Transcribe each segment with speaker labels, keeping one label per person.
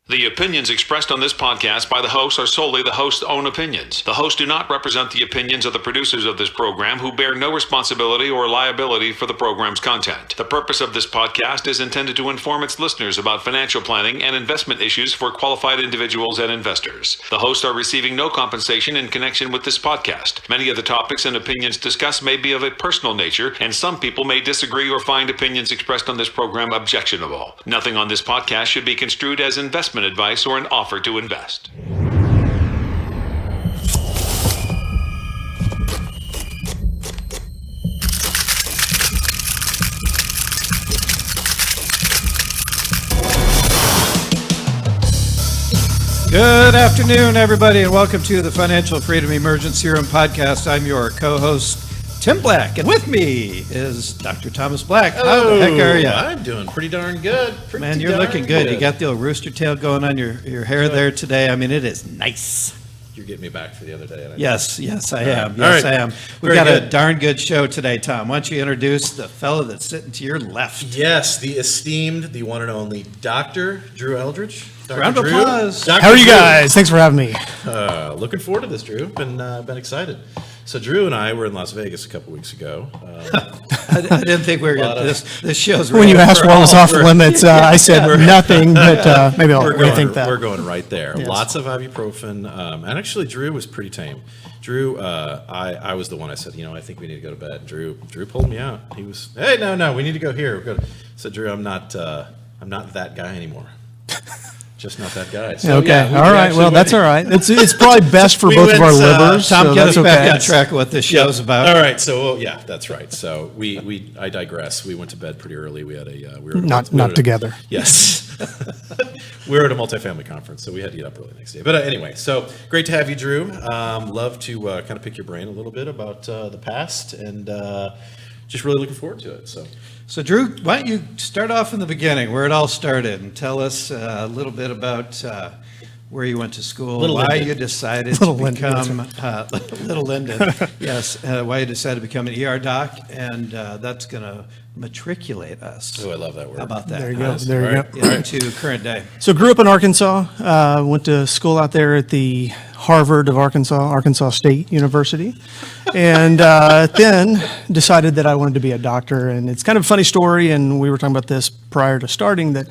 Speaker 1: The opinions expressed on this podcast by the hosts are solely the host's own opinions. The hosts do not represent the opinions of the producers of this program, who bear no responsibility or liability for the program's content. The purpose of this podcast is intended to inform its listeners about financial planning and investment issues for qualified individuals and investors. The hosts are receiving no compensation in connection with this podcast. Many of the topics and opinions discussed may be of a personal nature, and some people may disagree or find opinions expressed on this program objectionable. Nothing on this podcast should be construed as investment advice or an offer to invest.
Speaker 2: Good afternoon, everybody, and welcome to the Financial Freedom Emergency Room podcast. I'm your co-host, Tim Black, and with me is Dr. Thomas Black. How the heck are you?
Speaker 3: I'm doing pretty darn good.
Speaker 2: Man, you're looking good. You got the old rooster tail going on your hair there today. I mean, it is nice.
Speaker 3: You're getting me back for the other day.
Speaker 2: Yes, I am. Yes, I am. We've got a darn good show today, Tom. Why don't you introduce the fellow that's sitting to your left?
Speaker 3: Yes, the esteemed, the one and only Dr. Drew Eldridge.
Speaker 2: Round of applause.
Speaker 4: How are you guys? Thanks for having me.
Speaker 3: Looking forward to this, Drew. Been excited. So Drew and I were in Las Vegas a couple weeks ago.
Speaker 2: I didn't think we were going to. This show's
Speaker 4: when you asked what was off limits, I said nothing, but maybe I'll rethink that.
Speaker 3: We're going right there.
Speaker 4: Yes.
Speaker 3: Lots of ibuprofen. And actually, Drew was pretty tame. Drew, I was the one I said, I think we need to go to bed. Drew pulled me out. He was, hey, no, we need to go here. I said, Drew, I'm not that guy anymore. Just not that guy. So,
Speaker 4: okay. All right. Well, that's all right. It's probably best for both of our livers.
Speaker 2: Tom,
Speaker 4: so
Speaker 2: get
Speaker 4: that's
Speaker 2: us back
Speaker 4: okay.
Speaker 2: on track of what this show's about.
Speaker 3: All right. So, yeah, that's right. So I digress. We went to bed pretty early. We had
Speaker 4: not together.
Speaker 3: Yes. We were at a multifamily conference, so we had to get up early the next day. But anyway, so great to have you, Drew. Love to kind of pick your brain a little bit about the past, and just really looking forward to it.
Speaker 2: So, Drew, why don't you start off in the beginning, where it all started, and tell us a little bit about where you went to school, why you decided to become Little Linden, yes, why you decided to become an ER doc, and that's going to matriculate us.
Speaker 3: Oh, I love that word.
Speaker 2: How about that?
Speaker 4: There you go. There you go.
Speaker 2: Into current day.
Speaker 4: So grew up in Arkansas, went to school out there at the Harvard of Arkansas State University, and then decided that I wanted to be a doctor. And it's kind of a funny story, and we were talking about this prior to starting, that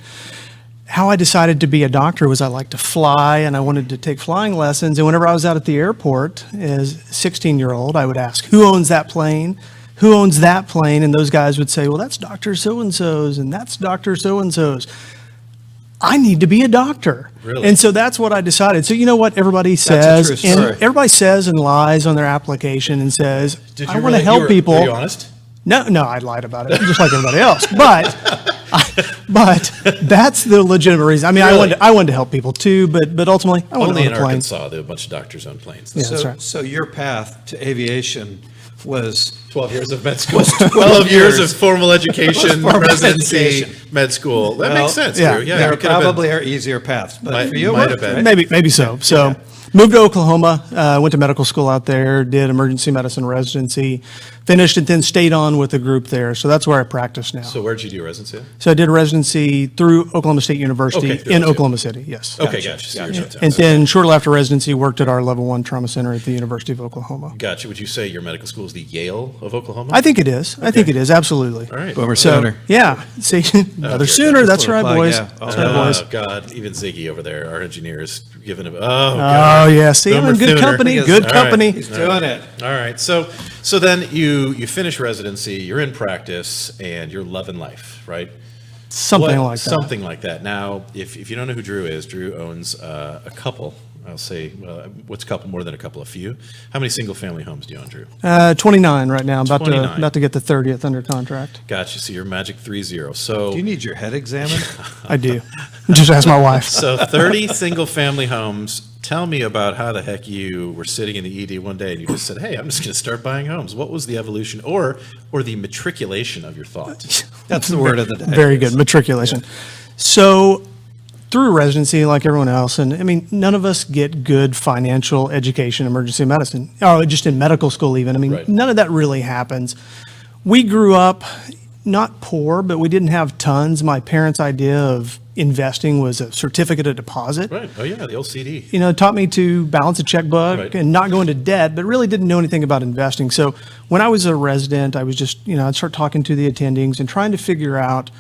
Speaker 4: how I decided to be a doctor was I liked to fly, and I wanted to take flying lessons. And whenever I was out at the airport as a 16-year-old, I would ask, who owns that plane? Who owns that plane? And those guys would say, well, that's Dr. So-and-so's, and that's Dr. So-and-so's. I need to be a doctor.
Speaker 3: Really?
Speaker 4: And so that's what I decided. So you know what everybody says?
Speaker 2: That's a true story.
Speaker 4: And everybody says and lies on their application and says, I want to
Speaker 3: really,
Speaker 4: help people.
Speaker 3: Were you honest?
Speaker 4: No, I lied about it, just like everybody else. But that's the legitimate reason. I mean, really? I wanted to help people too, but ultimately, I wanted to own a plane.
Speaker 3: Only in Arkansas, there are a bunch of doctors on planes.
Speaker 4: Yeah, that's right.
Speaker 2: So your path to aviation was
Speaker 3: 12 years of med school. 12 years of formal education, residency, med school. That makes sense,
Speaker 4: yeah.
Speaker 3: Drew. Yeah,
Speaker 2: there probably are easier paths, but for you,
Speaker 3: might have been.
Speaker 4: Maybe so. So moved to Oklahoma, went to medical school out there, did emergency medicine residency, finished, and then stayed on with a group there. So that's where I practice now.
Speaker 3: So where did you do your residency?
Speaker 4: So I did a residency through Oklahoma State University in
Speaker 3: Oklahoma
Speaker 4: Oklahoma City, yes.
Speaker 3: Okay, gotcha. So you're downtown.
Speaker 4: And then shortly after residency, worked at our level 1 trauma center at the University of Oklahoma.
Speaker 3: Gotcha. Would you say your medical school is the Yale of Oklahoma?
Speaker 4: I think it is. I think it is, absolutely.
Speaker 3: All right.
Speaker 2: Boomer Sooner.
Speaker 4: Yeah. See, another Sooner. That's right, boys.
Speaker 2: Yeah.
Speaker 4: That's right, boys.
Speaker 3: Oh, God. Even Ziggy over there, our engineer, is giving him,
Speaker 4: Oh, yeah. See, I'm in good company. Good company.
Speaker 2: He's doing it.
Speaker 3: All right. So then you finish residency, you're in practice, and you're loving life, right?
Speaker 4: Something like that.
Speaker 3: Something like that. Now, if you don't know who Drew is, Drew owns a couple. I'll say, what's a couple? More than a couple, a few. How many single-family homes do you own, Drew?
Speaker 4: 29 right now. I'm about
Speaker 3: 29.
Speaker 4: to get the 30th under contract.
Speaker 3: Gotcha. So you're magic 30. So
Speaker 2: Do you need your head examined?
Speaker 4: I do. Just ask my wife.
Speaker 3: So 30 single-family homes, Tell me about how the heck you were sitting in the ED one day and you just said, "Hey, I'm just going to start buying homes." What was the evolution or the matriculation of your thoughts?
Speaker 2: That's the word of the day.
Speaker 4: Very good, matriculation. So through residency, like everyone else, and I mean, none of us get good financial education, in emergency medicine, or just in medical school even. I mean,
Speaker 3: Right.
Speaker 4: none of that really happens. We grew up not poor, but we didn't have tons. My parents' idea of investing was a certificate of deposit.
Speaker 3: Right. Oh, yeah, the old CD.
Speaker 4: You know, it taught me to balance a checkbook
Speaker 3: Right.
Speaker 4: and not go into debt, but really didn't know anything about investing. So when I was a resident, I was just, I'd start talking to the attendings and trying to figure out,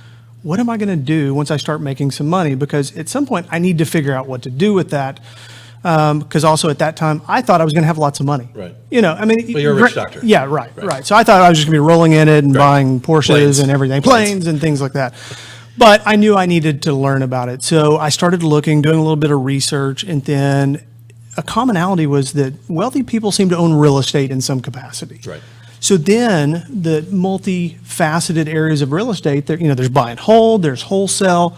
Speaker 4: what am I going to do once I start making some money? Because at some point, I need to figure out what to do with that. Because also at that time, I thought I was going to have lots of money.
Speaker 3: Right.
Speaker 4: I mean,
Speaker 3: Well, you're a rich doctor.
Speaker 4: Yeah, right. So I thought I was just going to be rolling in it and
Speaker 3: Right.
Speaker 4: buying Porsches
Speaker 3: Planes.
Speaker 4: and everything, planes and things like that. But I knew I needed to learn about it. So I started looking, doing a little bit of research, and then a commonality was that wealthy people seem to own real estate in some capacity.
Speaker 3: Right.
Speaker 4: So then the multifaceted areas of real estate, there's buy and hold, there's wholesale,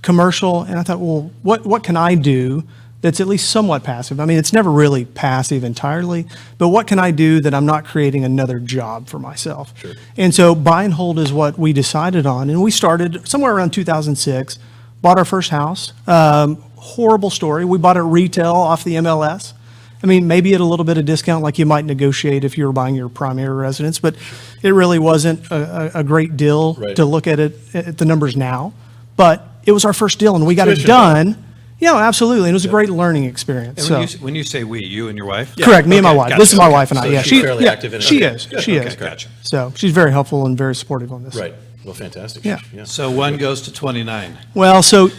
Speaker 4: commercial, and I thought, well, what can I do that's at least somewhat passive? I mean, it's never really passive entirely, but what can I do that I'm not creating another job for myself?
Speaker 3: Sure.
Speaker 4: And so buy and hold is what we decided on, and we started somewhere around 2006, bought our first house. Horrible story. We bought it retail off the MLS. I mean, maybe at a little bit of discount like you might negotiate if you were buying your primary residence, but it really wasn't a great deal
Speaker 3: Right.
Speaker 4: to look at it at the numbers now. But it was our first deal, and we got it
Speaker 3: Tuition
Speaker 4: done. Yeah, absolutely. And it was a great learning experience.
Speaker 2: And
Speaker 4: So,
Speaker 2: when you say we, you and your wife?
Speaker 4: correct, me and my
Speaker 3: Okay,
Speaker 4: wife.
Speaker 3: gotcha.
Speaker 4: This is my
Speaker 3: Okay.
Speaker 4: wife and I.
Speaker 3: So
Speaker 4: Yeah,
Speaker 3: she's fairly active in it.
Speaker 4: she
Speaker 3: Okay.
Speaker 4: is.
Speaker 3: Good.
Speaker 4: She
Speaker 3: Okay,
Speaker 4: is.
Speaker 3: gotcha.
Speaker 4: So she's very helpful and very supportive on this.
Speaker 3: Right. Well, fantastic.
Speaker 4: Yeah.
Speaker 2: So one goes to 29.
Speaker 4: Well, so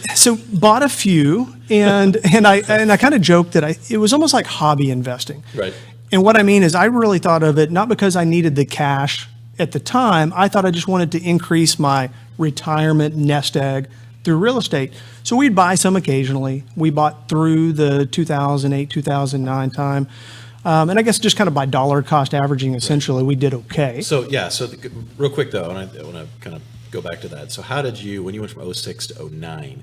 Speaker 4: bought a few, and I kind of joked that it was almost like hobby investing.
Speaker 3: Right.
Speaker 4: And what I mean is, I really thought of it not because I needed the cash at the time. I thought I just wanted to increase my retirement nest egg through real estate. So we'd buy some occasionally. We bought through the 2008, 2009 time. And I guess just kind of by dollar cost averaging, essentially, we did okay.
Speaker 3: So, real quick, though, and I want to kind of go back to that. So how did you, when you went from 06 to 09,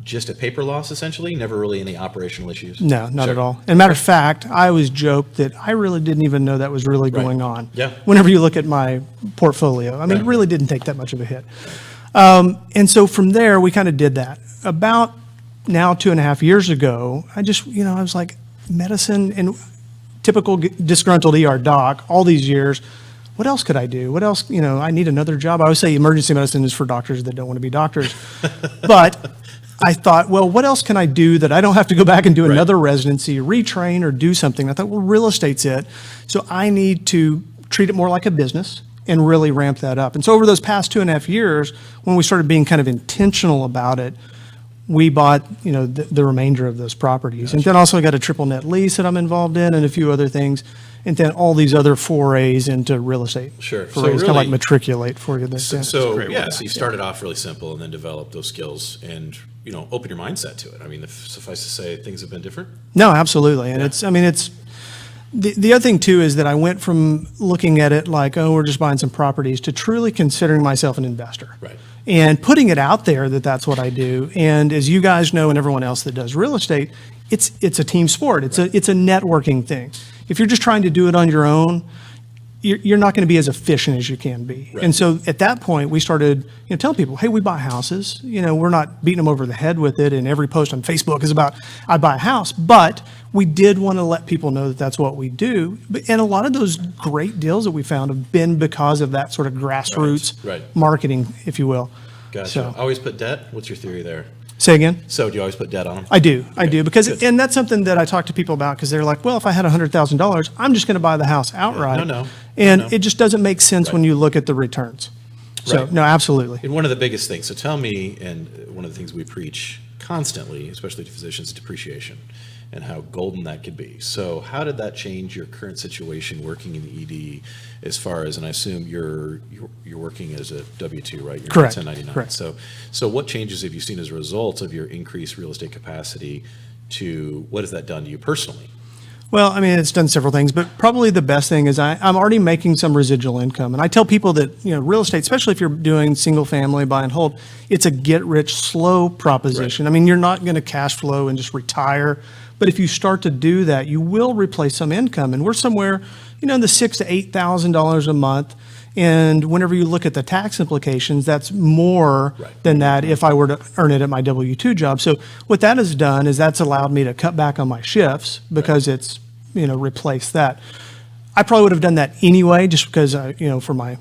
Speaker 3: just a paper loss, essentially? Never really any operational issues?
Speaker 4: No, not
Speaker 3: Sure.
Speaker 4: at all. And matter of fact, I always joked that I really didn't even know that was really
Speaker 3: Right.
Speaker 4: going on.
Speaker 3: Yeah.
Speaker 4: Whenever you look at my portfolio, I mean,
Speaker 3: Right.
Speaker 4: it really didn't take that much of a hit. And so from there, we kind of did that. About now 2.5 years ago, I just, I was like, medicine and typical disgruntled ER doc all these years. What else could I do? What else, I need another job. I always say emergency medicine is for doctors that don't want to be doctors. But I thought, well, what else can I do that I don't have to go back and do
Speaker 3: Right.
Speaker 4: another residency, retrain, or do something? I thought, well, real estate's it. So I need to treat it more like a business and really ramp that up. And so over those past 2.5 years, when we started being kind of intentional about it, we bought, the remainder of those properties. And then also I got a triple net lease that I'm involved in and a few other things. And then all these other forays into real estate.
Speaker 3: Sure. So
Speaker 4: Forays, kind of like
Speaker 3: really-
Speaker 4: matriculate for you.
Speaker 3: So
Speaker 2: great
Speaker 3: yeah,
Speaker 2: word.
Speaker 3: so you started off really simple and then developed those skills and, open your mindset to it. I mean, suffice to say, things have been different.
Speaker 4: No, absolutely. And it's the other thing too is that I went from looking at it like, oh, we're just buying some properties to truly considering myself an investor.
Speaker 3: Right.
Speaker 4: And putting it out there that that's what I do. And as you guys know, and everyone else that does real estate, it's a team sport. It's a networking thing. If you're just trying to do it on your own, you're not going to be as efficient as you can be.
Speaker 3: Right.
Speaker 4: And so at that point, we started telling people, hey, we buy houses. We're not beating them over the head with it. And every post on Facebook is about, I buy a house. But we did want to let people know that that's what we do. And a lot of those great deals that we found have been because of that sort of grassroots
Speaker 3: Right.
Speaker 4: marketing, if you will.
Speaker 3: Gotcha.
Speaker 4: So,
Speaker 3: Always put debt? What's your theory there?
Speaker 4: say again?
Speaker 3: So do you always put debt on them?
Speaker 4: I do, because,
Speaker 3: good.
Speaker 4: and that's something that I talk to people about because they're like, well, if I had $100,000, I'm just going to buy the house outright.
Speaker 3: No.
Speaker 4: And
Speaker 3: No.
Speaker 4: it just doesn't make sense when you look at the returns. So,
Speaker 3: Right.
Speaker 4: no, absolutely.
Speaker 3: And one of the biggest things, so tell me, and one of the things we preach constantly, especially to physicians, is depreciation and how golden that could be. So how did that change your current situation working in the ED as far as, and I assume you're working as a W-2, right? You're
Speaker 4: Correct,
Speaker 3: 1099.
Speaker 4: correct.
Speaker 3: So what changes have you seen as a result of your increased real estate capacity to, what has that done to you personally?
Speaker 4: Well, I mean, it's done several things, but probably the best thing is I'm already making some residual income. And I tell people that, real estate, especially if you're doing single family buy and hold, it's a get rich slow proposition.
Speaker 3: Right.
Speaker 4: I mean, you're not going to cash flow and just retire. But if you start to do that, you will replace some income. And we're somewhere, in the $6,000 to $8,000 a month. And whenever you look at the tax implications, that's more than that if I were to earn it at my W-2 job. So what that has done is that's allowed me to cut back on my shifts because it's, replaced that. I probably would have done that anyway just because, for my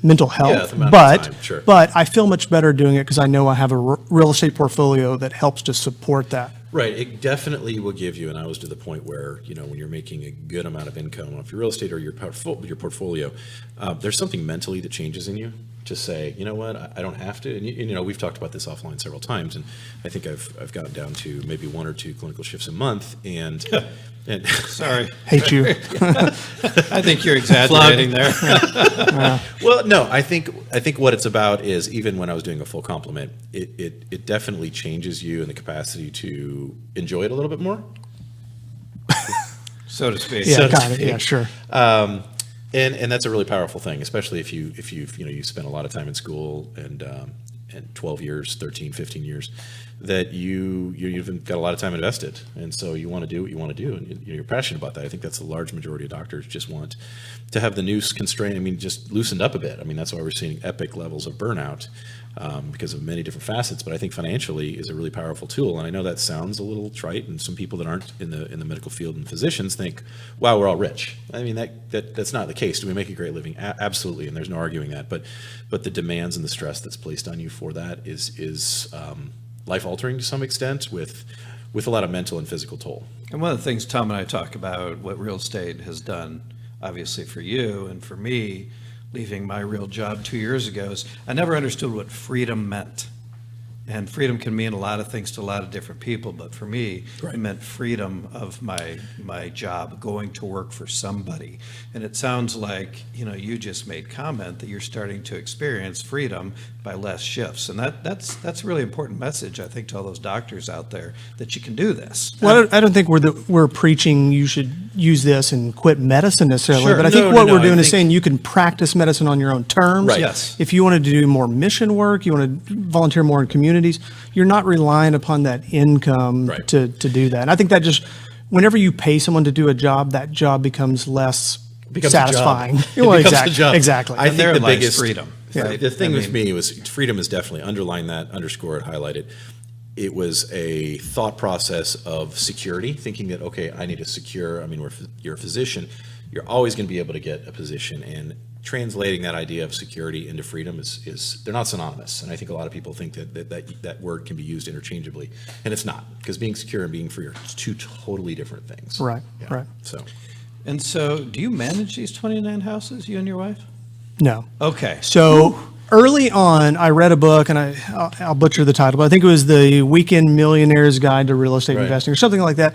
Speaker 4: mental health.
Speaker 3: the amount of
Speaker 4: But,
Speaker 3: time, sure.
Speaker 4: but I feel much better doing it because I know I have a real estate portfolio that helps to support that.
Speaker 3: Right, it definitely will give you, and I was to the point where, when you're making a good amount of income off your real estate or your portfolio, there's something mentally that changes in you to say, you know what, I don't have to. And, we've talked about this offline several times, and I think I've gotten down to maybe 1 or 2 clinical shifts a month, and
Speaker 2: Sorry.
Speaker 4: Hate you.
Speaker 2: I think you're exaggerating there.
Speaker 3: Well, no, I think what it's about is, even when I was doing a full complement, it definitely changes you in the capacity to enjoy it a little bit more.
Speaker 2: So to speak.
Speaker 4: Yeah,
Speaker 3: So to
Speaker 4: kind of.
Speaker 3: speak.
Speaker 4: Yeah, sure.
Speaker 3: And that's a really powerful thing, especially if you spend a lot of time in school and 12 years, 13, 15 years, that you've got a lot of time invested, and so you want to do what you want to do, and you're passionate about that. I think that's the large majority of doctors just want to have the noose constrained. I mean, just loosened up a bit. I mean, that's why we're seeing epic levels of burnout because of many different facets. But I think financially is a really powerful tool, and I know that sounds a little trite, and some people that aren't in the medical field and physicians think, "Wow, we're all rich." I mean, that's not the case. Do we make a great living? Absolutely, and there's no arguing that. But the demands and the stress that's placed on you for that is life-altering to some extent, with a lot of mental and physical toll.
Speaker 2: And one of the things Tom and I talk about, what real estate has done, obviously for you and for me, leaving my real job 2 years ago, is I never understood what freedom meant. And freedom can mean a lot of things to a lot of different people, but for me, it meant freedom of my job, going to work for somebody. And it sounds like, you just made comment that you're starting to experience freedom by less shifts. And that's a really important message, I think, to all those doctors out there, that you can do this.
Speaker 4: Well, I don't think we're preaching you should use this and quit medicine necessarily,
Speaker 2: Sure.
Speaker 4: but I think
Speaker 2: No,
Speaker 4: what
Speaker 2: no,
Speaker 4: we're
Speaker 2: I
Speaker 4: doing is
Speaker 2: think-
Speaker 4: saying you can practice medicine on your own terms.
Speaker 3: Right.
Speaker 2: Yes.
Speaker 4: If you wanted to do more mission work, you want to volunteer more in communities, you're not relying upon that income
Speaker 3: Right.
Speaker 4: to do that. And I think that just, whenever you pay someone to do a job, that job becomes less
Speaker 3: Becomes a job.
Speaker 4: satisfying.
Speaker 3: It
Speaker 4: Well,
Speaker 3: becomes a
Speaker 4: exactly.
Speaker 3: job.
Speaker 4: Exactly.
Speaker 3: I
Speaker 2: And
Speaker 3: think the
Speaker 2: therein lies
Speaker 3: biggest
Speaker 2: freedom.
Speaker 3: Right. The thing
Speaker 2: I
Speaker 3: with
Speaker 2: mean-
Speaker 3: me was freedom is definitely underline that, underscore it, highlight it. It was a thought process of security, thinking that, okay, I need to secure. I mean, you're a physician, you're always going to be able to get a position, and translating that idea of security into freedom is they're not synonymous. And I think a lot of people think that word can be used interchangeably, and it's not, because being secure and being free are two totally different things.
Speaker 4: Right,
Speaker 3: Yeah.
Speaker 4: right.
Speaker 2: And so, do you manage these 29 houses, you and your wife?
Speaker 4: No.
Speaker 2: Okay.
Speaker 4: So early on, I read a book, and I'll butcher the title, but I think it was The Weekend Millionaire's Guide to Real Estate
Speaker 3: Right.
Speaker 4: Investing or something like that.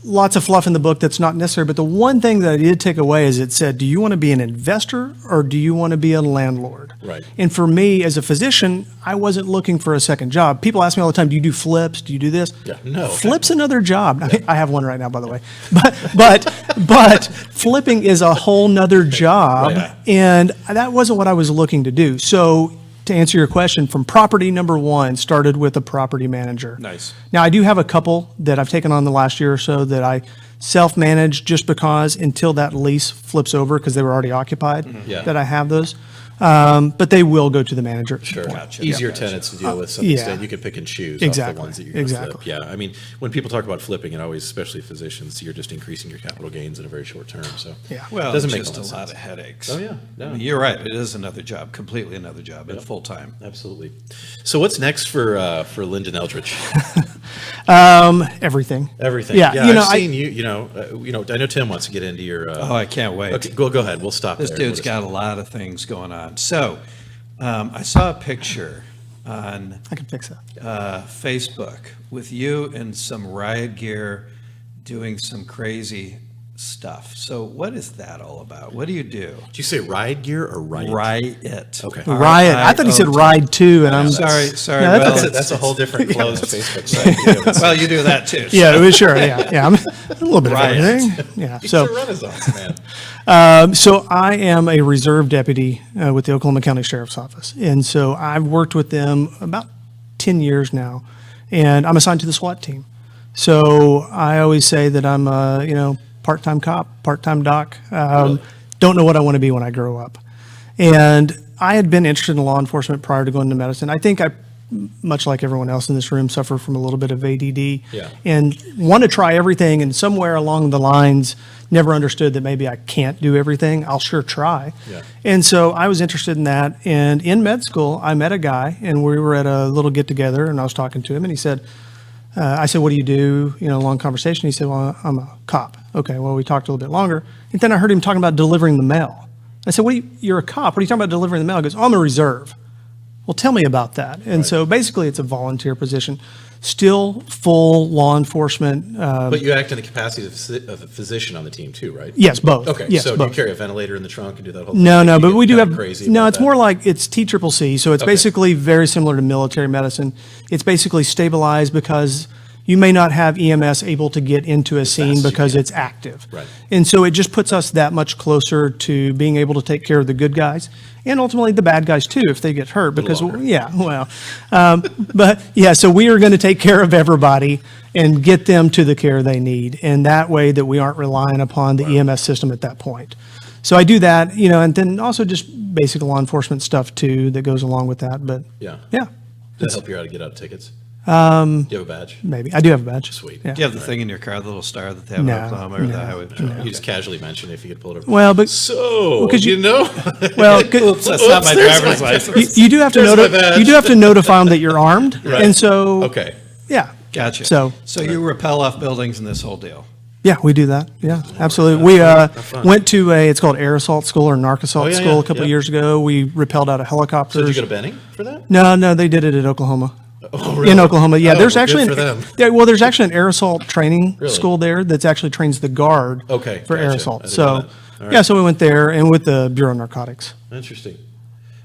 Speaker 4: Lots of fluff in the book that's not necessary, but the one thing that I did take away is it said, do you want to be an investor or do you want to be a landlord?
Speaker 3: Right.
Speaker 4: And for me, as a physician, I wasn't looking for a second job. People ask me all the time, do you do flips? Do you do this?
Speaker 3: Yeah, no.
Speaker 4: Flip's another job. I mean, I have one right now, by the way. But flipping is a whole nother job,
Speaker 3: Right.
Speaker 4: and that wasn't what I was looking to do. So to answer your question, from property number one, started with a property manager.
Speaker 2: Nice.
Speaker 4: Now, I do have a couple that I've taken on the last year or so that I self-manage just because until that lease flips over, because they were already occupied,
Speaker 3: Yeah.
Speaker 4: that I have those. But they will go to the manager. at some
Speaker 3: Sure.
Speaker 4: point.
Speaker 2: Gotcha.
Speaker 3: Easier
Speaker 2: Gotcha.
Speaker 3: tenants to deal with. Some
Speaker 4: yeah.
Speaker 3: extent, you can pick and choose off
Speaker 4: Exactly.
Speaker 3: the ones that you're going to flip.
Speaker 4: Exactly.
Speaker 3: Yeah, I mean, when people talk about flipping, it always, especially physicians, you're just increasing your capital gains in a very short term. So
Speaker 4: Yeah.
Speaker 2: Well,
Speaker 3: it doesn't make
Speaker 2: just
Speaker 3: a
Speaker 2: a lot
Speaker 3: sense.
Speaker 2: of headaches.
Speaker 3: Oh, yeah. No.
Speaker 2: I mean, you're right. It is another job, completely another job, and full time.
Speaker 3: Absolutely. So what's next for Lyndon Eldridge?
Speaker 4: Everything.
Speaker 3: Everything.
Speaker 4: Yeah,
Speaker 3: Yeah,
Speaker 4: you know,
Speaker 3: I've seen I know Tim wants to get into your.
Speaker 2: Oh, I can't wait.
Speaker 3: Okay, go ahead. We'll stop
Speaker 2: This
Speaker 3: there.
Speaker 2: dude's got a lot of things going on. So, I saw a picture on
Speaker 4: I can fix that.
Speaker 2: Facebook with you in some riot gear doing some crazy stuff. So what is that all about? What do you do?
Speaker 3: Did you say ride gear or riot?
Speaker 2: Riot.
Speaker 3: Okay.
Speaker 4: Riot. I thought he said ride too, and I'm
Speaker 2: Sorry.
Speaker 4: No,
Speaker 2: well,
Speaker 3: That's a whole different closed Facebook site.
Speaker 2: well, you do that too.
Speaker 4: yeah, sure, yeah. I'm a little bit
Speaker 2: Riot.
Speaker 4: of everything. Yeah.
Speaker 3: It's
Speaker 4: So,
Speaker 3: a renaissance, man.
Speaker 4: so I am a reserve deputy with the Oklahoma County Sheriff's Office, and so I've worked with them about 10 years now, and I'm assigned to the SWAT team. So I always say that I'm a part-time cop, part-time doc.
Speaker 3: Really?
Speaker 4: Don't know what I want to be when I grow up. And I had been interested in law enforcement prior to going into medicine. I think I, much like everyone else in this room, suffer from a little bit of ADD and want to try everything. And somewhere along the lines, never understood that maybe I can't do everything. I'll sure try.
Speaker 3: Yeah.
Speaker 4: And so I was interested in that. And in med school, I met a guy, and we were at a little get-together, and I was talking to him, and he said, I said, what do you do? Long conversation. He said, well, I'm a cop. Okay, well, we talked a little bit longer. And then I heard him talking about delivering the mail. I said, you're a cop. What are you talking about delivering the mail? He goes, I'm a reserve. Well, tell me about that. And so basically it's a volunteer position, still full law enforcement.
Speaker 3: But you act in the capacity of a physician on the team too, right?
Speaker 4: Yes, both.
Speaker 3: Okay,
Speaker 4: Yes,
Speaker 3: so
Speaker 4: both.
Speaker 3: do you carry a ventilator in the trunk and do that whole
Speaker 4: No,
Speaker 3: thing?
Speaker 4: no,
Speaker 3: You
Speaker 4: but
Speaker 3: get
Speaker 4: we do
Speaker 3: kinda
Speaker 4: have,
Speaker 3: crazy
Speaker 4: no,
Speaker 3: about
Speaker 4: it's
Speaker 3: that?
Speaker 4: more like it's CCCC. So it's
Speaker 3: Okay.
Speaker 4: basically very similar to military medicine. It's basically stabilized because you may not have EMS able to get into a scene
Speaker 3: fast as you
Speaker 4: because
Speaker 3: can.
Speaker 4: it's active.
Speaker 3: Right.
Speaker 4: And so it just puts us that much closer to being able to take care of the good guys and ultimately the bad guys too if they get hurt. Because,
Speaker 3: longer.
Speaker 4: so we are going to take care of everybody and get them to the care they need. And that way that we aren't relying upon the EMS system at that point. So I do that, and then also just basic law enforcement stuff too that goes along with that. But
Speaker 3: Yeah.
Speaker 4: yeah,
Speaker 3: Does that help you out to get out of tickets? Do you have a badge?
Speaker 4: maybe. I do have a badge.
Speaker 3: Sweet.
Speaker 4: Yeah.
Speaker 2: Do you have the thing in your car, the little star that they have
Speaker 4: No,
Speaker 2: in Oklahoma or the highway patrol?
Speaker 3: You just casually mention if you could pull it over.
Speaker 4: Well, but
Speaker 3: So,
Speaker 4: because
Speaker 3: you know,
Speaker 4: well,
Speaker 2: Oops, that's not my
Speaker 3: there's
Speaker 2: driver's
Speaker 3: my
Speaker 2: license.
Speaker 4: you do have to
Speaker 3: There's my badge.
Speaker 4: you do have to notify them that you're armed,
Speaker 3: Right.
Speaker 4: and so
Speaker 3: okay.
Speaker 4: yeah,
Speaker 2: Gotcha.
Speaker 4: So
Speaker 2: you rappel off buildings in this whole deal.
Speaker 4: yeah, we do that. Yeah, absolutely. We went to it's called air assault school or narc assault
Speaker 3: Oh, yeah,
Speaker 4: school
Speaker 3: yeah,
Speaker 4: a couple
Speaker 3: yeah.
Speaker 4: of years ago. We rappelled out of
Speaker 3: So
Speaker 4: helicopters.
Speaker 3: did you go to Benning for that?
Speaker 4: No, they did it at Oklahoma.
Speaker 3: Oh, really?
Speaker 4: In Oklahoma, yeah.
Speaker 3: Oh,
Speaker 4: There's
Speaker 3: well,
Speaker 4: actually
Speaker 3: good for them.
Speaker 4: there's actually an air assault training
Speaker 3: Really?
Speaker 4: school there that's actually trains the guard
Speaker 3: Okay,
Speaker 4: for air
Speaker 3: gotcha. I
Speaker 4: assault.
Speaker 3: didn't know
Speaker 4: So
Speaker 3: that. All right.
Speaker 4: yeah, so we went there and with the Bureau of Narcotics.
Speaker 3: Interesting.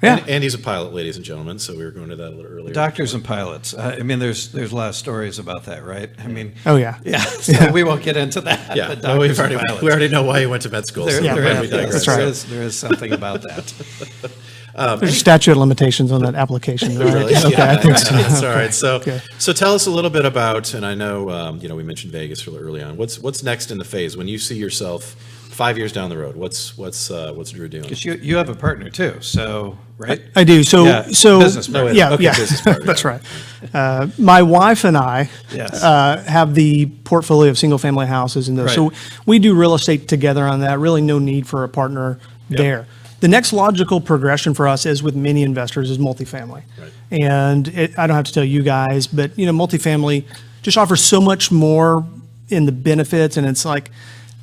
Speaker 4: Yeah.
Speaker 3: And Andy's a pilot, ladies and gentlemen, so we were going to that a little earlier.
Speaker 2: Doctors and pilots. I mean, there's a lot of stories about that, right? I mean,
Speaker 4: Oh yeah.
Speaker 2: yeah. So we won't get into that.
Speaker 3: Yeah,
Speaker 2: but
Speaker 3: no,
Speaker 2: doctors and pilots.
Speaker 3: we already know why you went to med school.
Speaker 2: There,
Speaker 3: so
Speaker 4: Yeah,
Speaker 2: there
Speaker 3: why
Speaker 2: have-
Speaker 3: we
Speaker 2: yes,
Speaker 3: digress.
Speaker 4: That's right.
Speaker 2: there is something about that.
Speaker 4: There's a statute of limitations on that application, right?
Speaker 3: Really?
Speaker 4: Okay,
Speaker 3: Yeah,
Speaker 4: I think so.
Speaker 3: That's all right. So,
Speaker 4: Okay.
Speaker 3: so tell us a little bit about, and I know, we mentioned Vegas really early on. What's next in the phase when you see yourself 5 years down the road? What's Drew doing?
Speaker 2: Because you have a partner too, so, right?
Speaker 4: I do. So,
Speaker 2: Yeah,
Speaker 4: so
Speaker 2: business partner.
Speaker 4: yeah,
Speaker 3: Okay,
Speaker 4: yeah,
Speaker 3: business partner,
Speaker 4: that's
Speaker 3: yeah.
Speaker 4: right. My wife and I
Speaker 2: Yes.
Speaker 4: have the portfolio of single-family houses, and those. So
Speaker 2: Right.
Speaker 4: we do real estate together on that. Really, no need for a partner there. The next logical progression for us, as with many investors, is multifamily.
Speaker 3: Right.
Speaker 4: And I don't have to tell you guys, but multifamily just offers so much more in the benefits, and it's like,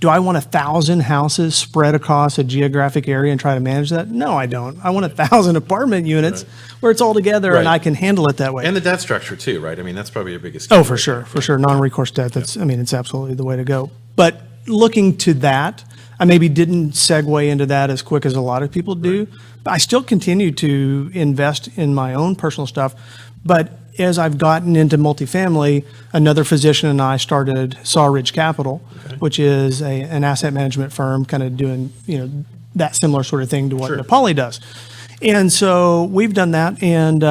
Speaker 4: do I want 1,000 houses spread across a geographic area and try to manage that? No, I don't. I want 1,000 apartment units where it's all together and
Speaker 3: Right.
Speaker 4: I can handle it that way.
Speaker 3: And the debt structure too, right? I mean, that's probably your biggest.
Speaker 4: Oh,
Speaker 3: key
Speaker 4: for
Speaker 3: right
Speaker 4: sure,
Speaker 3: there.
Speaker 4: for sure. Non-recourse debt, it's absolutely the way to go. But looking to that, I maybe didn't segue into that as quick as a lot of people do. But I still continue to invest in my own personal stuff. But as I've gotten into multifamily, another physician and I started Sawridge Capital, which is an asset management firm kind of doing, that similar sort of thing to what
Speaker 3: Sure.
Speaker 4: Nepali does. And so we've done that, and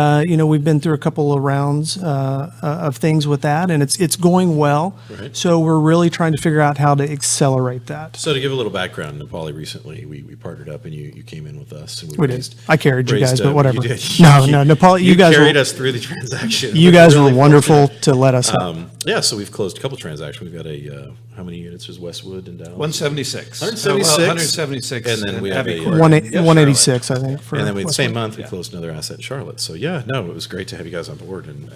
Speaker 4: we've been through a couple of rounds of things with that, and it's going well.
Speaker 3: Right.
Speaker 4: So we're really trying to figure out how to accelerate that.
Speaker 3: So to give a little background, Nepali recently, we partnered up and you came in with us. And
Speaker 4: We did.
Speaker 3: raised-
Speaker 4: I carried you guys, but
Speaker 3: you
Speaker 4: whatever.
Speaker 3: did.
Speaker 4: No, Nepali, you guys
Speaker 3: carried
Speaker 4: were
Speaker 3: us through the transaction.
Speaker 4: you
Speaker 3: We're
Speaker 4: guys
Speaker 3: really
Speaker 4: were wonderful
Speaker 3: fortunate.
Speaker 4: to let us help.
Speaker 3: Yeah, so we've closed a couple transactions. We've got how many units is Westwood in Dallas?
Speaker 2: 176.
Speaker 3: 176.
Speaker 2: 176.
Speaker 3: And then we have
Speaker 2: Abbey
Speaker 3: a,
Speaker 2: Court.
Speaker 4: 186, I think. For
Speaker 3: And then the
Speaker 4: Westwood.
Speaker 3: same month, we closed another asset in Charlotte. So yeah, no, it was great to have you guys on board and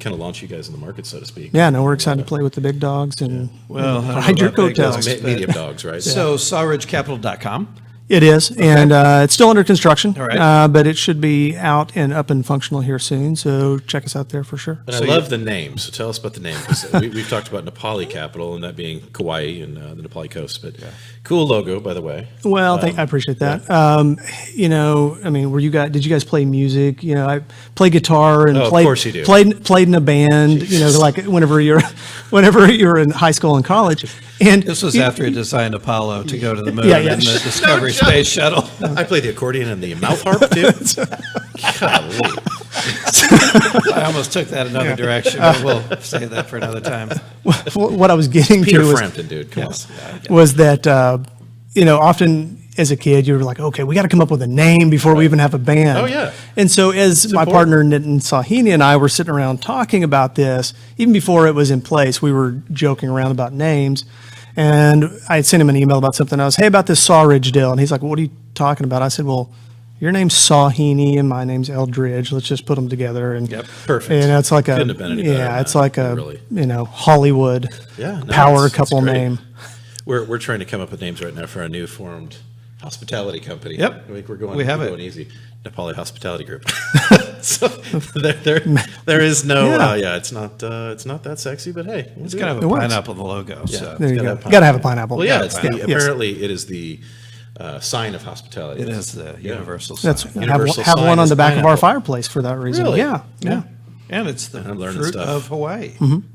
Speaker 3: kind of launch you guys in the market, so to speak.
Speaker 4: Yeah, no, we're excited to play with the big dogs and
Speaker 2: Well, I don't know
Speaker 4: ride your
Speaker 2: about big dogs,
Speaker 4: coattails.
Speaker 3: Medium dogs, right?
Speaker 2: So, sawridgecapital.com.
Speaker 4: It is, and it's still under construction.
Speaker 2: All right.
Speaker 4: But it should be out and up and functional here soon. So check us out there for sure.
Speaker 3: And I love the name. So tell us about the name, because we've talked about Nepali Capital, and that being Kauai and the Nepali coast. But cool logo, by the way.
Speaker 4: Well, I appreciate that. You know, I mean, did you guys play music? You know, I play guitar and
Speaker 3: Oh, of course you do.
Speaker 4: played in a band. You know, like whenever you're in high school and college. And
Speaker 2: This was after he designed Apollo to go to the moon
Speaker 4: Yeah.
Speaker 2: and the Discovery Space Shuttle.
Speaker 3: I play the accordion and the mouth harp, too. Golly.
Speaker 2: I almost took that another direction, but we'll save that for another time.
Speaker 4: what I was getting
Speaker 3: Peter
Speaker 4: to was,
Speaker 3: Frampton, dude. Come on.
Speaker 4: was that you know, often as a kid you were like, okay, we got to come up with a name before we even have a band.
Speaker 3: Oh, yeah.
Speaker 4: And so as my partner Nitin Sahini and I were sitting around talking about this, even before it was in place, we were joking around about names. And I had sent him an email about something else. Hey, about this Sawridge deal. And he's like, what are you talking about? I said, well, your name's Sahini and my name's Eldridge. Let's just put them together. And
Speaker 3: Perfect.
Speaker 4: You know, it's like
Speaker 3: Couldn't have been any better than
Speaker 4: it's
Speaker 3: that,
Speaker 4: like a
Speaker 3: really.
Speaker 4: you know, Hollywood power
Speaker 3: it's
Speaker 4: couple
Speaker 3: great.
Speaker 4: name.
Speaker 3: We're trying to come up with names right now for our new formed hospitality company.
Speaker 2: Yep.
Speaker 3: I think we're going
Speaker 2: We have
Speaker 3: going
Speaker 2: it.
Speaker 3: easy. Nepali Hospitality Group. So there is no it's not that sexy, but hey,
Speaker 2: It's kind of
Speaker 4: It
Speaker 2: a
Speaker 4: works.
Speaker 2: pineapple in the logo. So
Speaker 4: There you
Speaker 3: gotta
Speaker 4: go.
Speaker 3: have pineapple.
Speaker 4: Got to have a pineapple.
Speaker 3: well, yeah, it's
Speaker 4: Yeah.
Speaker 3: the, apparently it is the sign of hospitality.
Speaker 2: it is the universal sign.
Speaker 4: That's
Speaker 3: Universal
Speaker 4: have
Speaker 3: sign
Speaker 4: one on
Speaker 3: is
Speaker 4: the back of our
Speaker 3: pineapple.
Speaker 4: fireplace for that reason.
Speaker 3: Really?
Speaker 4: Yeah.
Speaker 2: And it's the
Speaker 3: I'm learning
Speaker 2: fruit
Speaker 3: stuff.
Speaker 2: of Hawaii.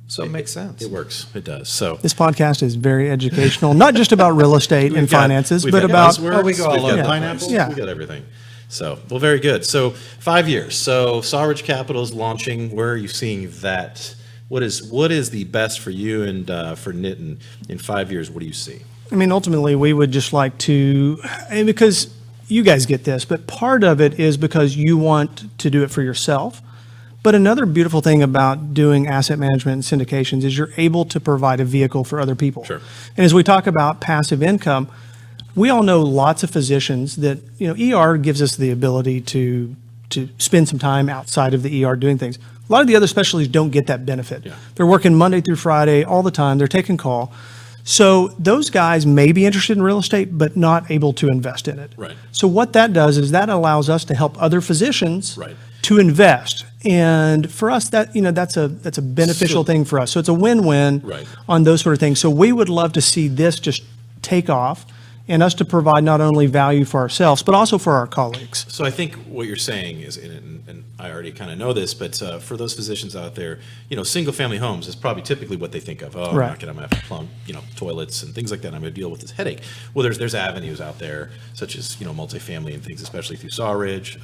Speaker 2: So it makes sense.
Speaker 3: It works. It does. So
Speaker 4: This podcast is very educational, not just about real estate and finances,
Speaker 3: we've
Speaker 4: but
Speaker 3: got
Speaker 4: about
Speaker 3: buzzwords,
Speaker 2: we go all
Speaker 3: we've got
Speaker 2: over the
Speaker 3: pineapples.
Speaker 2: place.
Speaker 4: Yeah.
Speaker 3: We got everything. So, well, very good. So 5 years. So Sawridge Capital is launching. Where are you seeing that? What is the best for you and for Nitin in 5 years? What do you see?
Speaker 4: I mean, ultimately, we would just like to, and because you guys get this, but part of it is because you want to do it for yourself. But another beautiful thing about doing asset management and syndications is you're able to provide a vehicle for other people.
Speaker 3: Sure.
Speaker 4: And as we talk about passive income, we all know lots of physicians that, you know, ER gives us the ability to spend some time outside of the ER doing things. A lot of the other specialties don't get that benefit.
Speaker 3: Yeah.
Speaker 4: They're working Monday through Friday all the time. They're taking call. So those guys may be interested in real estate, but not able to invest in it.
Speaker 3: Right.
Speaker 4: So what that does is that allows us to help other physicians
Speaker 3: Right.
Speaker 4: to invest. And for us, that, you know, that's a beneficial thing for us. So it's a win-win
Speaker 3: Right.
Speaker 4: on those sort of things. So we would love to see this just take off and us to provide not only value for ourselves, but also for our colleagues.
Speaker 3: So I think what you're saying is, and I already kind of know this, but for those physicians out there, you know, single-family homes is probably typically what they think of. Oh,
Speaker 4: Right.
Speaker 3: I'm not going to have to plumb, you know, toilets and things like that. I'm going to deal with this headache. Well, there's avenues out there, such as, you know, multifamily and things, especially through Sawridge,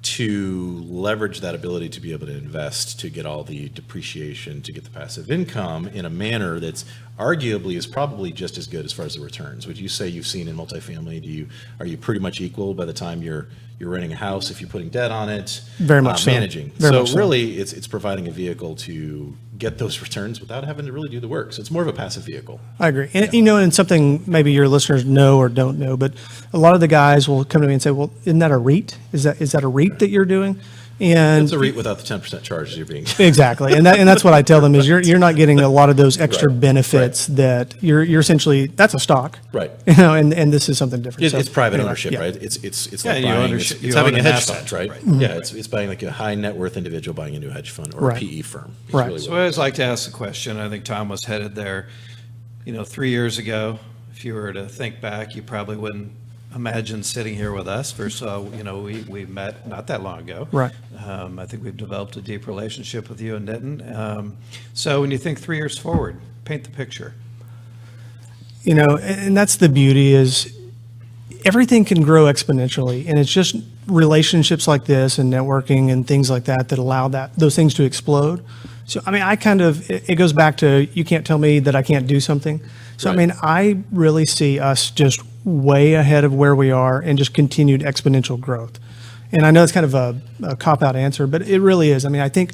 Speaker 3: to leverage that ability to be able to invest, to get all the depreciation, to get the passive income in a manner that's arguably is probably just as good as far as the returns. Would you say you've seen in multifamily? Are you pretty much equal by the time you're renting a house if you're putting debt on it?
Speaker 4: Very much so.
Speaker 3: Managing.
Speaker 4: Very
Speaker 3: So
Speaker 4: much so.
Speaker 3: really, it's providing a vehicle to get those returns without having to really do the work. So it's more of a passive vehicle.
Speaker 4: I agree. And, you know, and something maybe your listeners know or don't know, but a lot of the guys will come to me and say, well, isn't that a REIT? Is that a REIT that you're doing? And
Speaker 3: It's a REIT without the 10% charges you're being.
Speaker 4: exactly. And that's what I tell them is you're not getting a lot of those extra
Speaker 3: Right.
Speaker 4: benefits that you're essentially, that's a stock.
Speaker 3: Right.
Speaker 4: You know, and this is something different.
Speaker 3: It's,
Speaker 4: So,
Speaker 3: it's private
Speaker 4: anyway,
Speaker 3: ownership,
Speaker 4: yeah.
Speaker 3: right? It's
Speaker 2: Yeah,
Speaker 3: like
Speaker 2: you
Speaker 3: buying,
Speaker 2: ownership-
Speaker 3: it's
Speaker 2: you
Speaker 3: having
Speaker 2: own
Speaker 3: a
Speaker 2: an
Speaker 3: hedge
Speaker 2: asset,
Speaker 3: fund, right?
Speaker 2: right.
Speaker 3: Yeah, it's buying like a high net worth individual buying a new hedge fund or
Speaker 4: Right.
Speaker 3: a PE firm. It's
Speaker 4: Right.
Speaker 3: really
Speaker 2: So
Speaker 3: what
Speaker 2: I always like to ask the question, I think Tom was headed there, you know, 3 years ago, if you were to think back, you probably wouldn't imagine sitting here with us. First of all, you know, we met not that long ago.
Speaker 4: Right.
Speaker 2: I think we've developed a deep relationship with you and Nitin. So when you think 3 years forward, paint the picture.
Speaker 4: You know, and that's the beauty is everything can grow exponentially, and it's just relationships like this and networking and things like that that allow those things to explode. So I mean, it goes back to you can't tell me that I can't do something. So
Speaker 3: Right.
Speaker 4: I mean, I really see us just way ahead of where we are and just continued exponential growth. And I know it's kind of a cop-out answer, but it really is. I mean, I think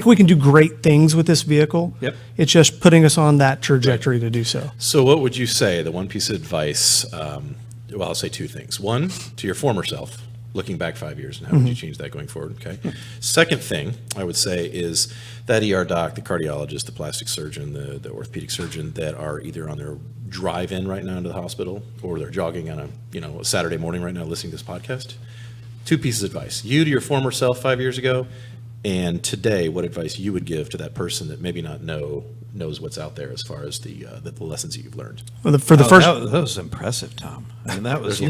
Speaker 4: we can do great things with this vehicle.
Speaker 2: Yep.
Speaker 4: It's just putting us on that trajectory to do so.
Speaker 3: So what would you say, the one piece of advice, well, I'll say two things. One, to your former self, looking back 5 years, and how would you change that going forward? Okay. Second thing I would say is that ER doc, the cardiologist, the plastic surgeon, the orthopedic surgeon that are either on their drive in right now into the hospital, or they're jogging on a Saturday morning right now listening to this podcast, 2 pieces of advice. You to your former self 5 years ago, and today, what advice you would give to that person that maybe not knows what's out there as far as the lessons that you've learned.
Speaker 4: Well, for the first,
Speaker 2: that was impressive, Tom. I mean, that was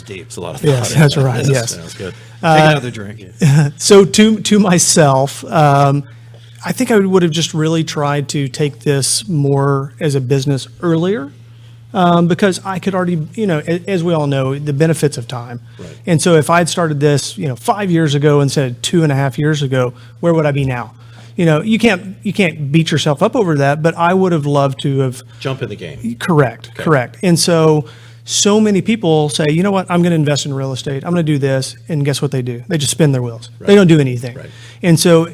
Speaker 2: deep.
Speaker 3: It's a lot of
Speaker 4: yes,
Speaker 3: thought.
Speaker 4: that's right. Yes,
Speaker 3: That was good.
Speaker 2: Take another drink.
Speaker 4: So to myself, I think I would have just really tried to take this more as a business earlier, because I could already, as we all know, the benefits of time.
Speaker 3: Right.
Speaker 4: And so if I'd started this, 5 years ago instead of 2.5 years ago, where would I be now? You can't beat yourself up over that, but I would have loved to have.
Speaker 3: Jump in the game.
Speaker 4: Correct. And so many people say, you know what, I'm going to invest in real estate. I'm going to do this. And guess what they do? They just spin their wheels.
Speaker 3: Right.
Speaker 4: They don't do anything.
Speaker 3: Right.
Speaker 4: And so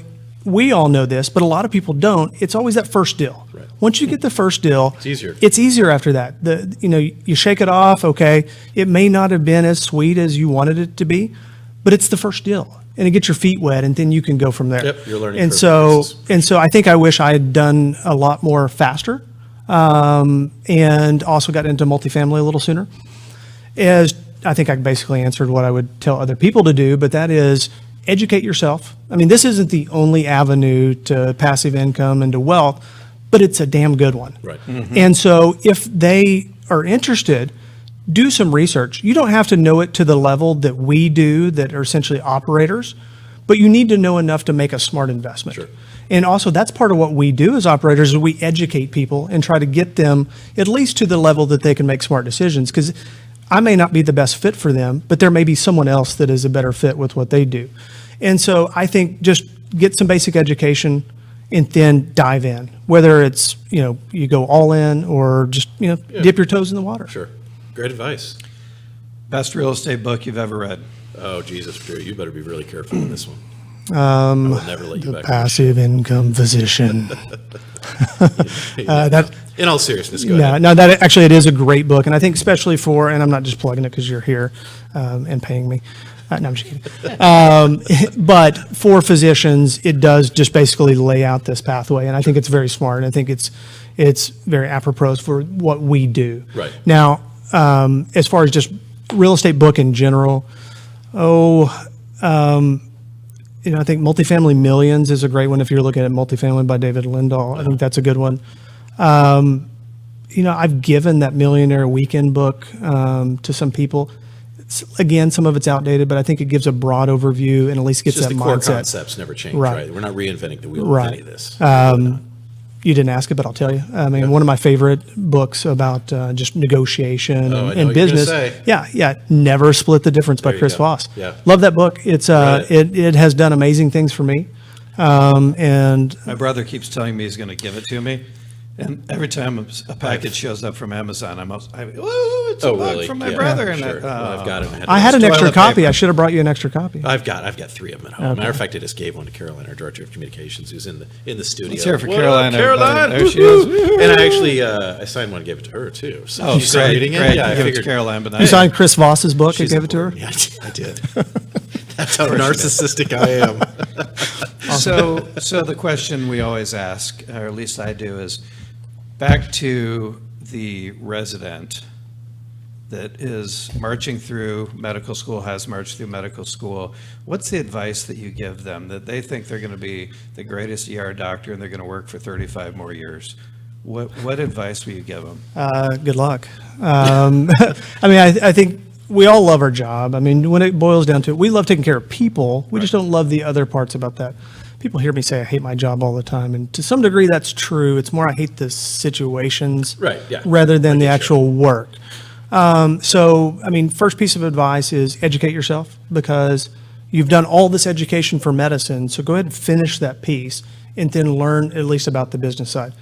Speaker 4: we all know this, but a lot of people don't. It's always that first deal.
Speaker 3: Right.
Speaker 4: Once you get the first deal,
Speaker 3: It's easier.
Speaker 4: It's easier after that. You shake it off. Okay. It may not have been as sweet as you wanted it to be, but it's the first deal. And it gets your feet wet, and then you can go from there.
Speaker 3: Yep, you're learning
Speaker 4: And
Speaker 3: curve
Speaker 4: so,
Speaker 3: basis.
Speaker 4: and so, I think I wish I had done a lot more faster, and also got into multifamily a little sooner. As I think I basically answered what I would tell other people to do, but that is educate yourself. I mean, this isn't the only avenue to passive income and to wealth, but it's a damn good one.
Speaker 3: Right.
Speaker 4: And so, if they are interested, do some research. You don't have to know it to the level that we do, that are essentially operators, but you need to know enough to make a smart investment.
Speaker 3: Sure.
Speaker 4: And also, that's part of what we do as operators, is we educate people and try to get them at least to the level that they can make smart decisions. Because I may not be the best fit for them, but there may be someone else that is a better fit with what they do. And so I think just get some basic education and then dive in, whether it's, you go all in or just, dip your toes in the water.
Speaker 3: Sure. Great advice.
Speaker 2: Best real estate book you've ever read.
Speaker 3: Oh, Jesus, Drew, you better be really careful on this one. I will never let you
Speaker 4: The
Speaker 3: back.
Speaker 4: passive income physician.
Speaker 3: In all seriousness, go ahead.
Speaker 4: No, that actually, it is a great book. And I think especially and I'm not just plugging it because you're here and paying me. No, I'm just kidding. But for physicians, it does just basically lay out this pathway. And I think it's very smart. And I think it's very apropos for what we do.
Speaker 3: Right.
Speaker 4: Now, as far as just real estate book in general, I think Multifamily Millions is a great one if you're looking at Multifamily by David Lindahl. I think that's a good one. I've given that Millionaire Weekend book to some people. Again, some of it's outdated, but I think it gives a broad overview and at least gets
Speaker 3: Just
Speaker 4: that
Speaker 3: the core
Speaker 4: mindset.
Speaker 3: concepts never change,
Speaker 4: Right.
Speaker 3: right? We're not reinventing the wheel
Speaker 4: Right.
Speaker 3: with any of this.
Speaker 4: You didn't ask it, but I'll tell you. I mean, one of my favorite books about just negotiation
Speaker 3: Oh, I know
Speaker 4: and
Speaker 3: what you're gonna
Speaker 4: business.
Speaker 3: say.
Speaker 4: Yeah. Never Split the Difference by
Speaker 3: There you
Speaker 4: Chris
Speaker 3: go.
Speaker 4: Voss.
Speaker 3: Yeah.
Speaker 4: Love that book. It's
Speaker 3: Read
Speaker 4: it has done amazing things for me. And
Speaker 2: My brother keeps telling me he's going to give it to me. And every time a package shows up from Amazon, ooh, it's a
Speaker 3: Oh,
Speaker 2: book
Speaker 3: really?
Speaker 2: from my
Speaker 3: Yeah,
Speaker 2: brother. And
Speaker 3: sure. Well, I've got it.
Speaker 4: I had an
Speaker 2: Toilet
Speaker 4: extra copy.
Speaker 2: paper.
Speaker 4: I should have brought you an extra copy.
Speaker 3: I've got 3 of them at home. Matter of fact, I just gave one to Caroline, our director of communications, who's in the studio.
Speaker 2: Let's hear it for
Speaker 3: What
Speaker 2: Caroline,
Speaker 3: up, Caroline,
Speaker 2: everybody. There she
Speaker 3: Woo-hoo.
Speaker 2: is.
Speaker 3: And I actually I signed one and gave it to her too. So
Speaker 2: Oh,
Speaker 3: she's still
Speaker 2: great,
Speaker 3: reading it.
Speaker 2: great.
Speaker 3: Yeah, I
Speaker 2: Give it to
Speaker 3: figured.
Speaker 2: Caroline, but
Speaker 4: You signed Chris Voss's book and
Speaker 3: She's
Speaker 4: gave it to her?
Speaker 3: important. Yeah, I did. That's how narcissistic I am.
Speaker 2: So the question we always ask, or at least I do, is back to the resident that is marching through medical school, has marched through medical school. What's the advice that you give them that they think they're going to be the greatest ER doctor and they're going to work for 35 more years? What advice will you give them?
Speaker 4: Good luck. I think we all love our job. I mean, when it boils down to it, we love taking care of people. We just don't love the other parts about that. People hear me say I hate my job all the time, and to some degree that's true. It's more I hate the situations
Speaker 3: Right, yeah.
Speaker 4: rather than the
Speaker 3: I get you.
Speaker 4: actual work. First piece of advice is educate yourself, because you've done all this education for medicine, so go ahead and finish that piece and then learn at least about the business side.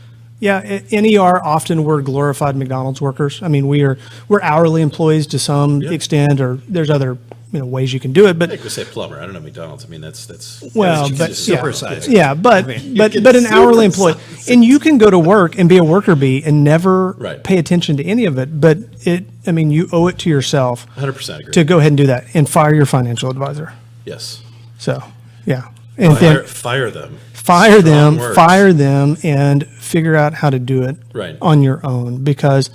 Speaker 4: Yeah, in ER, often we're glorified McDonald's workers. I mean, we're hourly employees to some extent, or there's other ways you can do it.
Speaker 3: I
Speaker 4: But
Speaker 3: think we say plumber. I don't know McDonald's. I mean, that's
Speaker 4: well,
Speaker 3: that's
Speaker 4: but
Speaker 3: just
Speaker 2: super
Speaker 4: yeah,
Speaker 2: size.
Speaker 4: yeah, but
Speaker 3: can
Speaker 4: but an hourly employee,
Speaker 3: supersize
Speaker 4: and you can go to work and be a worker bee and never
Speaker 3: Right.
Speaker 4: pay attention to any of it. But you owe it to yourself
Speaker 3: 100% agree.
Speaker 4: to go ahead and do that and fire your financial advisor.
Speaker 3: Yes.
Speaker 4: So yeah, and then
Speaker 3: Fire them.
Speaker 4: fire
Speaker 3: Strong
Speaker 4: them,
Speaker 3: words.
Speaker 4: and figure out how to do it
Speaker 3: Right.
Speaker 4: on your own, because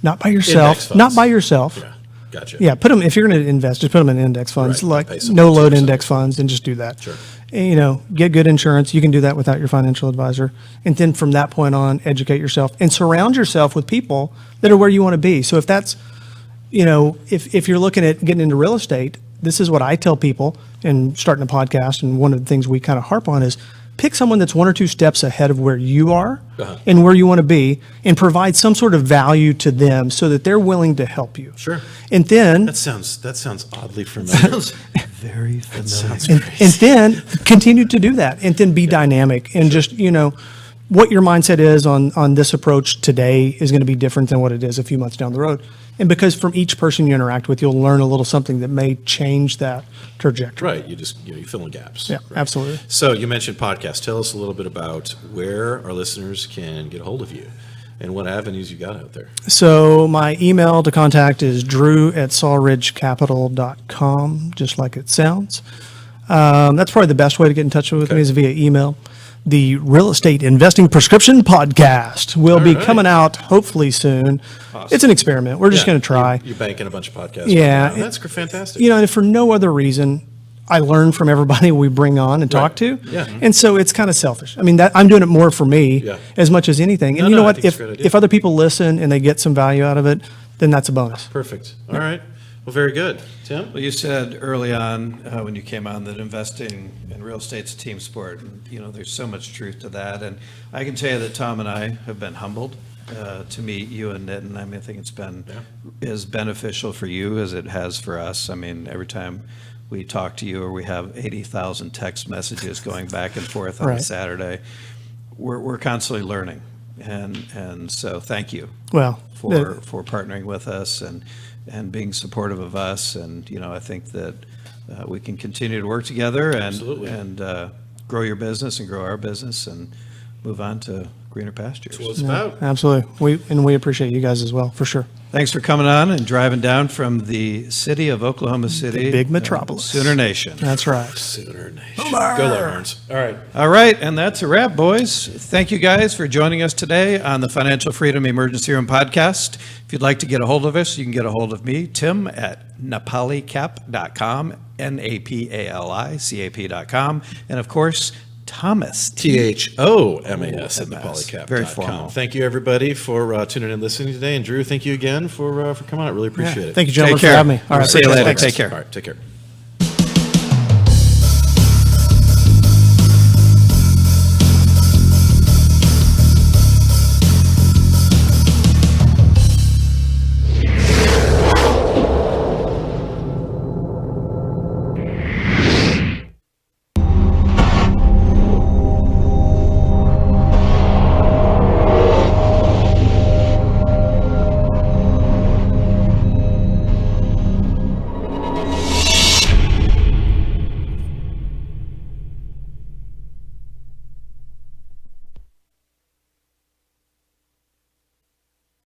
Speaker 4: not by
Speaker 3: Index
Speaker 4: yourself,
Speaker 3: funds.
Speaker 4: not by yourself.
Speaker 3: Yeah, gotcha.
Speaker 4: Yeah, put them, if you're going to invest, just put them in index funds,
Speaker 3: Right,
Speaker 4: like
Speaker 3: pay some
Speaker 4: no load
Speaker 3: 2%.
Speaker 4: index funds, and just do that.
Speaker 3: Sure.
Speaker 4: And, get good insurance. You can do that without your financial advisor. And then from that point on, educate yourself and surround yourself with people that are where you want to be. So if that's, if you're looking at getting into real estate, this is what I tell people and starting a podcast. And one of the things we kind of harp on is pick someone that's 1 or 2 steps ahead of where you are and where you want to be, and provide some sort of value to them so that they're willing to help you.
Speaker 3: Sure.
Speaker 4: And then,
Speaker 3: That sounds oddly familiar.
Speaker 2: Very familiar.
Speaker 4: and then continue to do that, and then be dynamic, and just, what your mindset is on this approach today is going to be different than what it is a few months down the road. And because from each person you interact with, you'll learn a little something that may change that trajectory.
Speaker 3: Right. You just, you fill in gaps.
Speaker 4: Yeah,
Speaker 3: Right.
Speaker 4: absolutely.
Speaker 3: So you mentioned podcasts. Tell us a little bit about where our listeners can get a hold of you and what avenues you got out there.
Speaker 4: So my email to contact is drew@sawridgecapital.com, just like it sounds. That's probably the best way to get in touch with me, is via email. The Real Estate Investing Prescription Podcast will be
Speaker 3: right.
Speaker 4: coming out hopefully soon. It's an experiment. We're just going to try.
Speaker 3: You're banking a bunch of podcasts.
Speaker 4: Yeah.
Speaker 3: Right now. That's fantastic.
Speaker 4: And for no other reason, I learn from everybody we bring on and talk to.
Speaker 3: Yeah.
Speaker 4: And so it's kind of selfish. I mean, that I'm doing it more for me
Speaker 3: Yeah.
Speaker 4: as much as anything. And
Speaker 3: No,
Speaker 4: you know
Speaker 3: no, I
Speaker 4: what?
Speaker 3: think it's a great idea.
Speaker 4: If other people listen and they get some value out of it, then that's a bonus.
Speaker 3: Perfect. All right. Well, very good. Tim?
Speaker 2: Well, you said early on when you came on that investing in real estate's a team sport. And, there's so much truth to that. And I can tell you that Tom and I have been humbled to meet you and Nitin. I mean, I think it's been as beneficial for you as it has for us. I mean, every time we talk to you, or we have 80,000 text messages going back and forth on a
Speaker 4: Right.
Speaker 2: Saturday, we're constantly learning. And so thank you
Speaker 4: Well,
Speaker 2: for partnering with us and being supportive of us. And, I think that we can continue to work together
Speaker 3: Absolutely.
Speaker 2: and grow your business and grow our business and move on to greener pastures.
Speaker 3: That's what it's about.
Speaker 4: absolutely. We appreciate you guys as well, for sure.
Speaker 2: Thanks for coming on and driving down from the city of Oklahoma City.
Speaker 4: big metropolis.
Speaker 2: Sooner Nation.
Speaker 4: That's right.
Speaker 3: Sooner Nation. Go Longhorns. All right.
Speaker 2: All right, and that's a wrap, boys. Thank you guys for joining us today on the Financial Freedom Emergency Room podcast. If you'd like to get a hold of us, you can get a hold of me, Tim, at napalicap.com, NAPALICAP.com, and of course, Thomas,
Speaker 3: THOMAS at napolicap.com.
Speaker 2: Very formal.
Speaker 3: Thank you, everybody, for tuning in and listening today. And Drew, thank you again for coming out. Really appreciate it.
Speaker 4: Thank you, gentlemen,
Speaker 2: Take care.
Speaker 4: for having me. All right.
Speaker 2: See you later.
Speaker 4: Thanks.
Speaker 2: Take care.
Speaker 3: All right. Take care.